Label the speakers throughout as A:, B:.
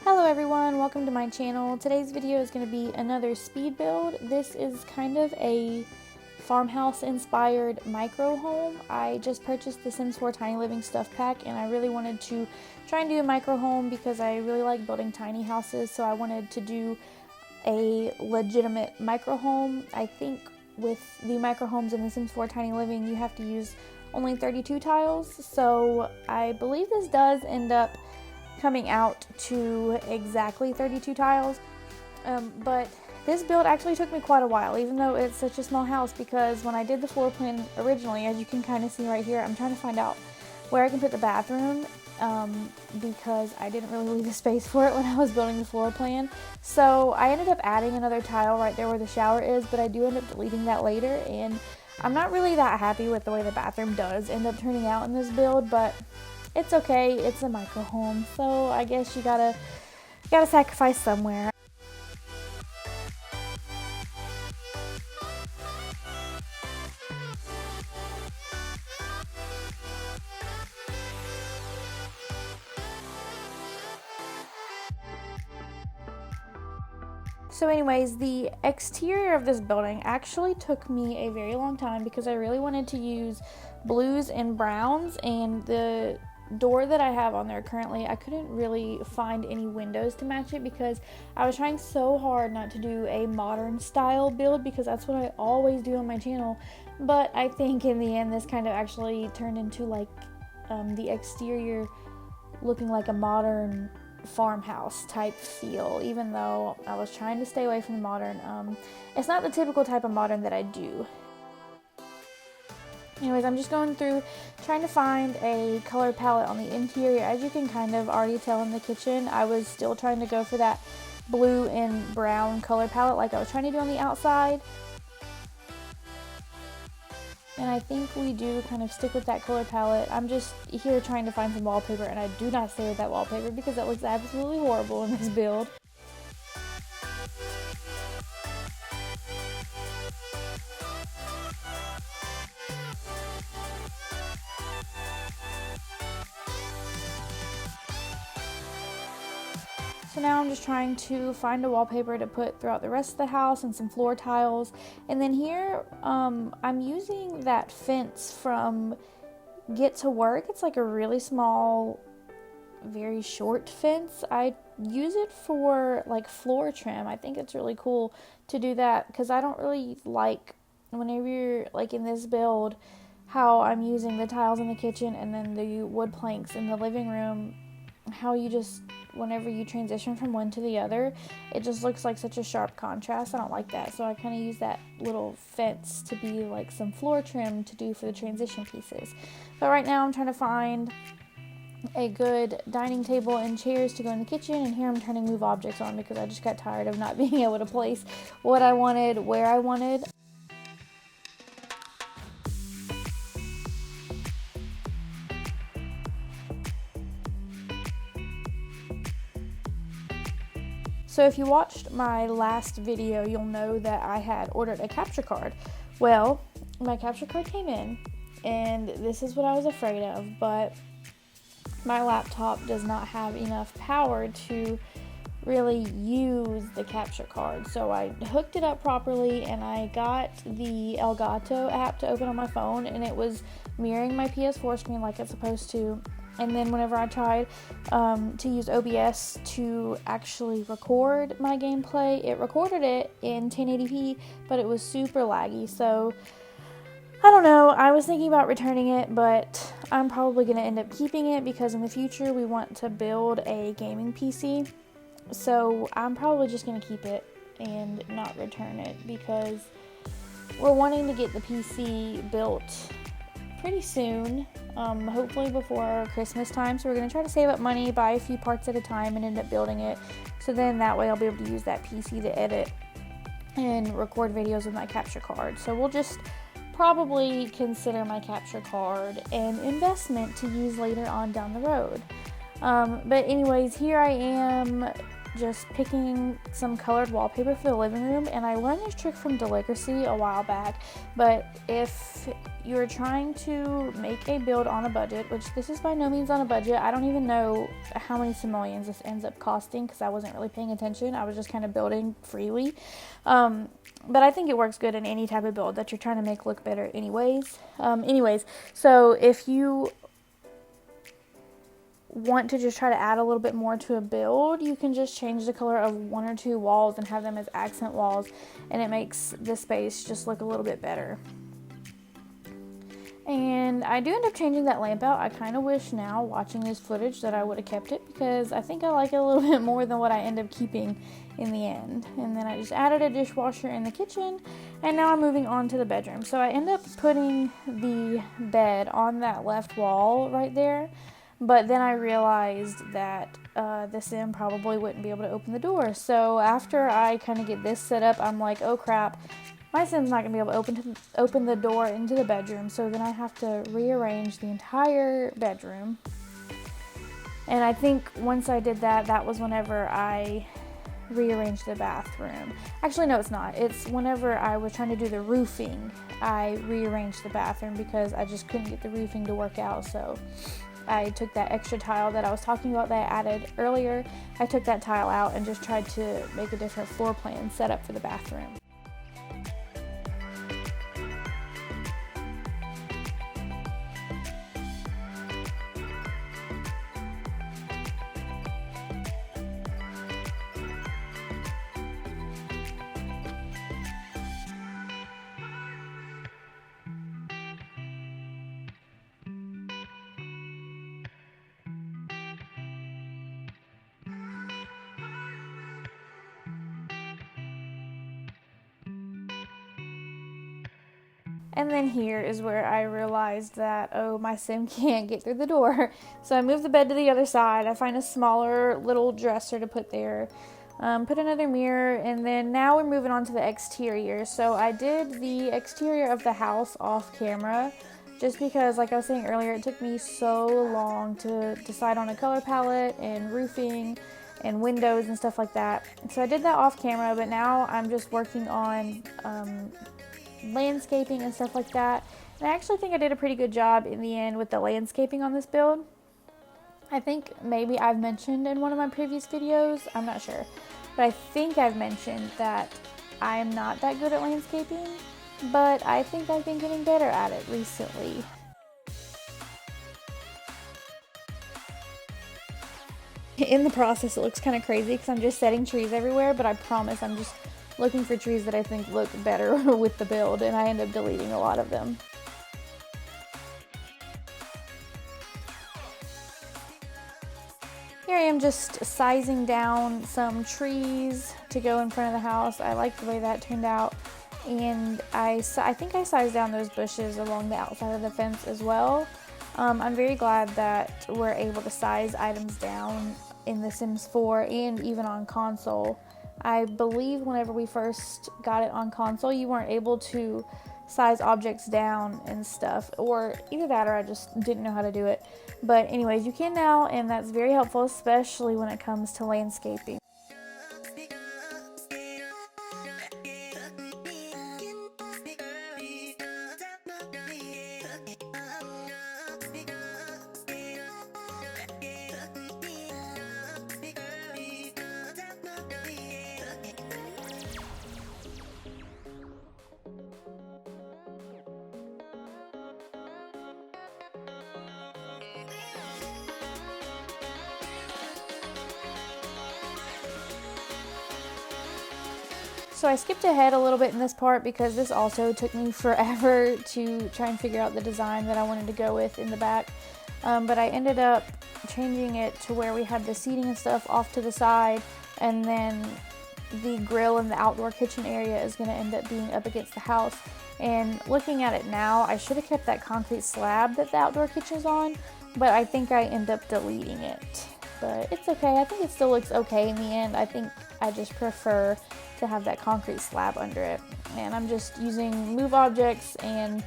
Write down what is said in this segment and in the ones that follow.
A: Hello everyone, welcome to my channel. Today's video is going to be another speed build. This is kind of a farmhouse inspired micro home. I just purchased the Sims 4 Tiny Living Stuff Pack and I really wanted to try and do a micro home because I really like building tiny houses, so I wanted to do a legitimate micro home. I think with the micro homes in the Sims 4 Tiny Living you have to use only 32 tiles, so I believe this does end up coming out to exactly 32 tiles, but this build actually took me quite a while, even though it's such a small house, because when I did the floor plan originally, as you can kind of see right here, I'm trying to find out where I can put the bathroom, because I didn't really leave a space for it when I was building the floor plan. So I ended up adding another tile right there where the shower is, but I do end up deleting that later, and I'm not really that happy with the way the bathroom does end up turning out in this build, but it's okay, it's a micro home, so I guess you gotta sacrifice somewhere. So anyways, the exterior of this building actually took me a very long time because I really wanted to use blues and browns, and the door that I have on there currently, I couldn't really find any windows to match it because I was trying so hard not to do a modern style build because that's what I always do on my channel. But I think in the end this kind of actually turned into like the exterior looking like a modern farmhouse type feel, even though I was trying to stay away from the modern. It's not the typical type of modern that I do. Anyways, I'm just going through trying to find a color palette on the interior. As you can kind of already tell in the kitchen, I was still trying to go for that blue and brown color palette like I was trying to do on the outside. And I think we do kind of stick with that color palette. I'm just here trying to find some wallpaper, and I do not stay with that wallpaper because that looks absolutely horrible in this build. So now I'm just trying to find a wallpaper to put throughout the rest of the house and some floor tiles. And then here, I'm using that fence from Get to Work. It's like a really small, very short fence. I use it for like floor trim. I think it's really cool to do that because I don't really like, whenever you're like in this build, how I'm using the tiles in the kitchen and then the wood planks in the living room, how you just, whenever you transition from one to the other, it just looks like such a sharp contrast. I don't like that, so I kind of use that little fence to be like some floor trim to do for the transition pieces. But right now I'm trying to find a good dining table and chairs to go in the kitchen, and here I'm trying to move objects on because I just got tired of not being able to place what I wanted where I wanted. So if you watched my last video, you'll know that I had ordered a capture card. Well, my capture card came in, and this is what I was afraid of, but my laptop does not have enough power to really use the capture card. So I hooked it up properly, and I got the Elgato app to open on my phone, and it was mirroring my PS4 screen like it's supposed to. And then whenever I tried to use OBS to actually record my gameplay, it recorded it in 1080p, but it was super laggy. So I don't know, I was thinking about returning it, but I'm probably going to end up keeping it because in the future we want to build a gaming PC. So I'm probably just going to keep it and not return it because we're wanting to get the PC built pretty soon. Hopefully before Christmas time, so we're going to try to save up money, buy a few parts at a time, and end up building it, so then that way I'll be able to use that PC to edit and record videos with my capture card. So we'll just probably consider my capture card an investment to use later on down the road. But anyways, here I am just picking some colored wallpaper for the living room, and I learned this trick from Delicacy a while back. But if you're trying to make a build on a budget, which this is by no means on a budget, I don't even know how many simoleons this ends up costing because I wasn't really paying attention. I was just kind of building freely. But I think it works good in any type of build that you're trying to make look better anyways. So if you want to just try to add a little bit more to a build, you can just change the color of one or two walls and have them as accent walls, and it makes the space just look a little bit better. And I do end up changing that lamp out. I kind of wish now, watching this footage, that I would have kept it, because I think I like it a little bit more than what I end up keeping in the end. And then I just added a dishwasher in the kitchen, and now I'm moving on to the bedroom. So I end up putting the bed on that left wall right there, but then I realized that the sim probably wouldn't be able to open the door. So after I kind of get this set up, I'm like, oh crap, my sim's not going to be able to open the door into the bedroom. So then I have to rearrange the entire bedroom. And I think once I did that, that was whenever I rearranged the bathroom. Actually, no, it's not. It's whenever I was trying to do the roofing, I rearranged the bathroom because I just couldn't get the roofing to work out. So I took that extra tile that I was talking about that I added earlier. I took that tile out and just tried to make a different floor plan set up for the bathroom. And then here is where I realized that, oh, my sim can't get through the door. So I moved the bed to the other side. I find a smaller little dresser to put there. Put another mirror, and then now we're moving on to the exterior. So I did the exterior of the house off camera, just because, like I was saying earlier, it took me so long to decide on a color palette and roofing and windows and stuff like that. So I did that off camera, but now I'm just working on landscaping and stuff like that. And I actually think I did a pretty good job in the end with the landscaping on this build. I think maybe I've mentioned in one of my previous videos, I'm not sure, but I think I've mentioned that I am not that good at landscaping, but I think I've been getting better at it recently. In the process, it looks kind of crazy because I'm just setting trees everywhere, but I promise I'm just looking for trees that I think look better with the build, and I end up deleting a lot of them. Here I am just sizing down some trees to go in front of the house. I like the way that turned out, and I think I sized down those bushes along the outside of the fence as well. I'm very glad that we're able to size items down in The Sims 4 and even on console. I believe whenever we first got it on console, you weren't able to size objects down and stuff, or either that or I just didn't know how to do it. But anyways, you can now, and that's very helpful, especially when it comes to landscaping. So I skipped ahead a little bit in this part because this also took me forever to try and figure out the design that I wanted to go with in the back. But I ended up changing it to where we had the seating and stuff off to the side, and then the grill and the outdoor kitchen area is going to end up being up against the house. And looking at it now, I should have kept that concrete slab that the outdoor kitchen's on, but I think I end up deleting it. But it's okay. I think it still looks okay in the end. I think I just prefer to have that concrete slab under it. And I'm just using move objects and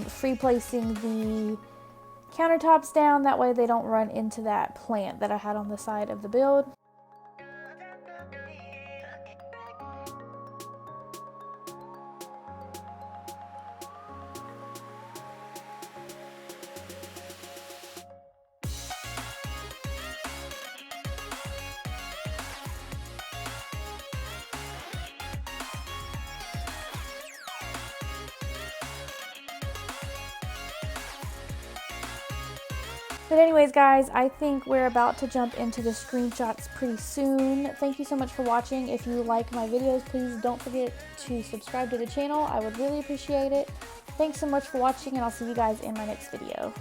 A: free placing the countertops down. That way they don't run into that plant that I had on the side of the build. But anyways, guys, I think we're about to jump into the screenshots pretty soon. Thank you so much for watching. If you like my videos, please don't forget to subscribe to the channel. I would really appreciate it. Thanks so much for watching, and I'll see you guys in my next video.